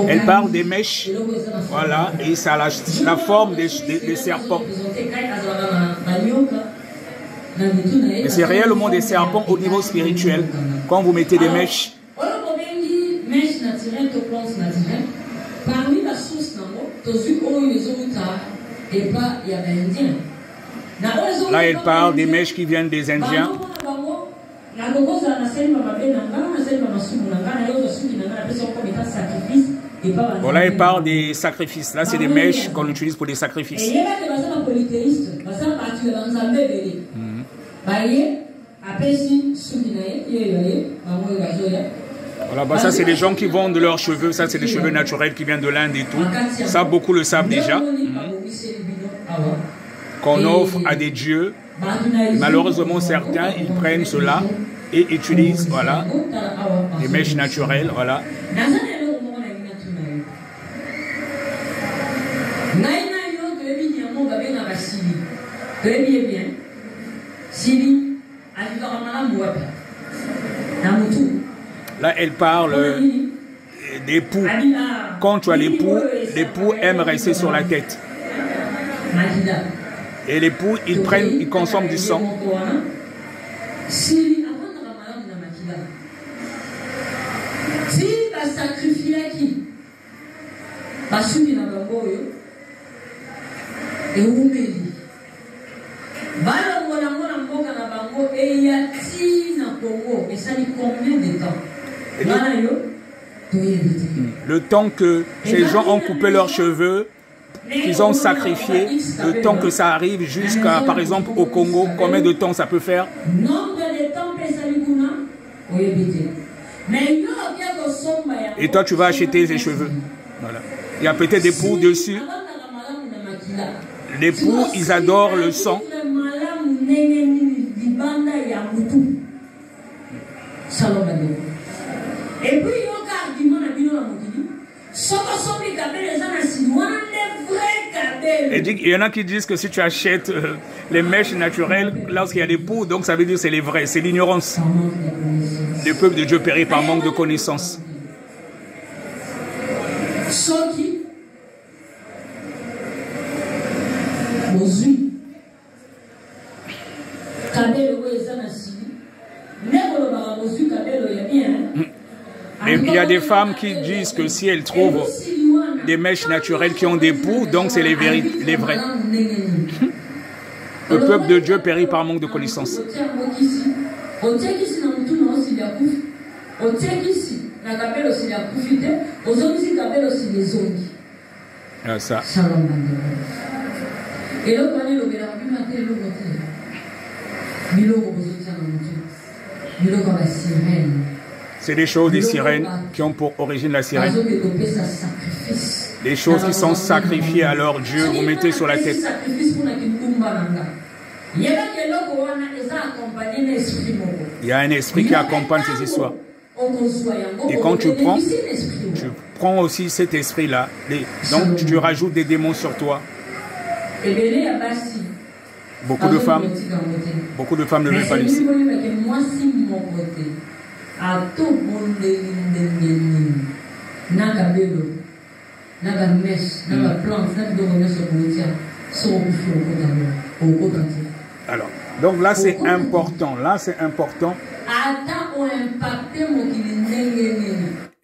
Elle parle des mèches, voilà, et ça a la forme des serpents. Mais c'est réellement des serpents au niveau spirituel. Quand vous mettez des mèches, parmi la source, là elle parle des mèches qui viennent des Indiens. Bon, là, il parle des sacrifices. Là, c'est des mèches qu'on utilise pour des sacrifices. Voilà, bah, ça, c'est des gens qui vendent leurs cheveux. Ça, c'est des cheveux naturels qui viennent de l'Inde et tout. Ça, beaucoup le savent déjà. Qu'on offre à des dieux. Malheureusement, certains, ils prennent cela et utilisent, voilà, des mèches naturelles, voilà. Là, elle parle d'époux. Quand tu as l'époux aime rester sur la tête. Et l'époux, ils consomment du sang. Le temps que ces gens ont coupé leurs cheveux, qu'ils ont sacrifié, le temps que ça arrive jusqu'à, par exemple, au Congo, combien de temps ça peut faire? Et toi, tu vas acheter les cheveux. Voilà. Il y a peut-être des poux dessus. Les poux, ils adorent le sang. Et puis, il y en a qui disent que si tu achètes les mèches naturelles, lorsqu'il y a des poux, donc ça veut dire que c'est les vrais, c'est l'ignorance. Le peuple de Dieu périt par manque de connaissances. Mais il y a des femmes qui disent que si elles trouvent des mèches naturelles qui ont des poux, donc c'est les vrais. Le peuple de Dieu périt par manque de connaissances. Ça. C'est des choses des sirènes qui ont pour origine la sirène. Des choses qui sont sacrifiées à leur Dieu, vous mettez sur la tête. Il y a un esprit qui accompagne ces histoires. Et quand tu prends aussi cet esprit-là, donc tu rajoutes des démons sur toi. Beaucoup de femmes ne veulent pas laisser. Alors, donc là c'est important,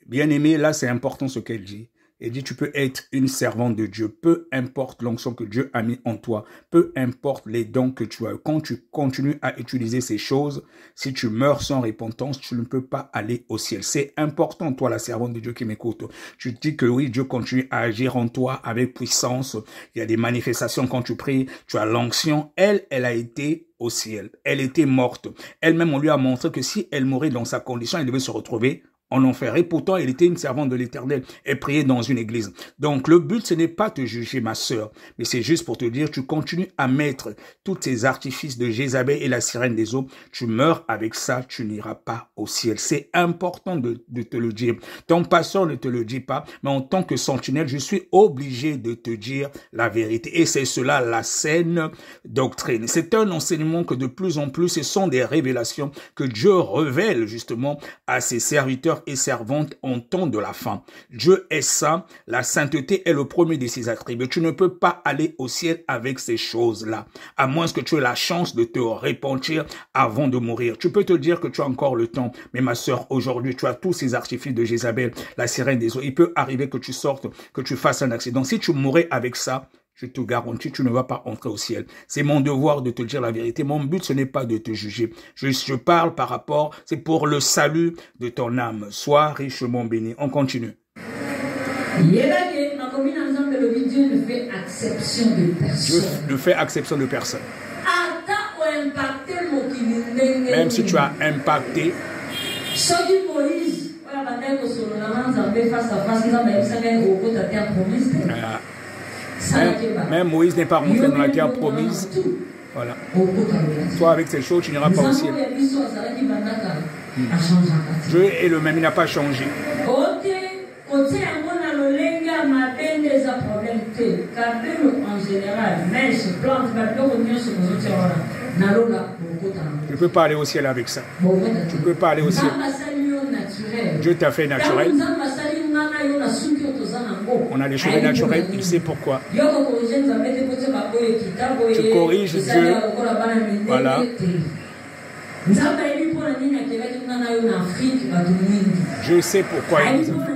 Bien aimé, là c'est important ce qu'elle dit. Elle dit, tu peux être une servante de Dieu, peu importe l'onction que Dieu a mis en toi, peu importe les dons que tu as. Quand tu continues à utiliser ces choses, si tu meurs sans repentance, tu ne peux pas aller au ciel. C'est important, toi, la servante de Dieu qui m'écoute. Tu te dis que oui, Dieu continue à agir en toi avec puissance. Il y a des manifestations quand tu pries, tu as l'onction. Elle a été au ciel. Elle était morte. Elle-même, on lui a montré que si elle mourait dans sa condition, elle devait se retrouver en enfer. Et pourtant, elle était une servante de l'Éternel. Elle priait dans une église. Donc, le but, ce n'est pas te juger, ma sœur, mais c'est juste pour te dire, tu continues à mettre tous ces artifices de Jézabel et la sirène des eaux. Tu meurs avec ça, tu n'iras pas au ciel. C'est important de te le dire. Ton pasteur ne te le dit pas, mais en tant que sentinelle, je suis obligé de te dire la vérité. Et c'est cela la saine doctrine. C'est un enseignement que de plus en plus, ce sont des révélations que Dieu révèle justement à ses serviteurs et servantes en temps de la fin. Dieu est saint, la sainteté est le premier de ses attributs. Tu ne peux pas aller au ciel avec ces choses-là, à moins que tu aies la chance de te repentir avant de mourir. Tu peux te dire que tu as encore le temps, mais ma sœur, aujourd'hui, tu as tous ces artifices de Jézabel, la sirène des eaux. Il peut arriver que tu sortes, que tu fasses un accident. Si tu mourrais avec ça, je te garantis, tu ne vas pas entrer au ciel. C'est mon devoir de te dire la vérité. Mon but, ce n'est pas de te juger. Je parle par rapport, c'est pour le salut de ton âme. Sois richement béni. On continue. Dieu ne fait exception de personne. Dieu ne fait exception de personne. Même si tu as impacté, même Moïse n'est pas rentré dans la terre promise. Voilà. Toi, avec ces choses, tu n'iras pas au ciel. Dieu est le même, il n'a pas changé. Tu ne peux pas aller au ciel avec ça. Tu ne peux pas aller au ciel. Dieu t'a fait naturel. On a les cheveux naturels, il sait pourquoi. Tu corriges Dieu. Voilà. Je sais pourquoi il nous a fait.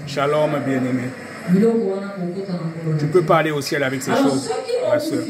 Shalom, bien-aimé. Tu ne peux pas aller au ciel avec ces choses, ma soeur.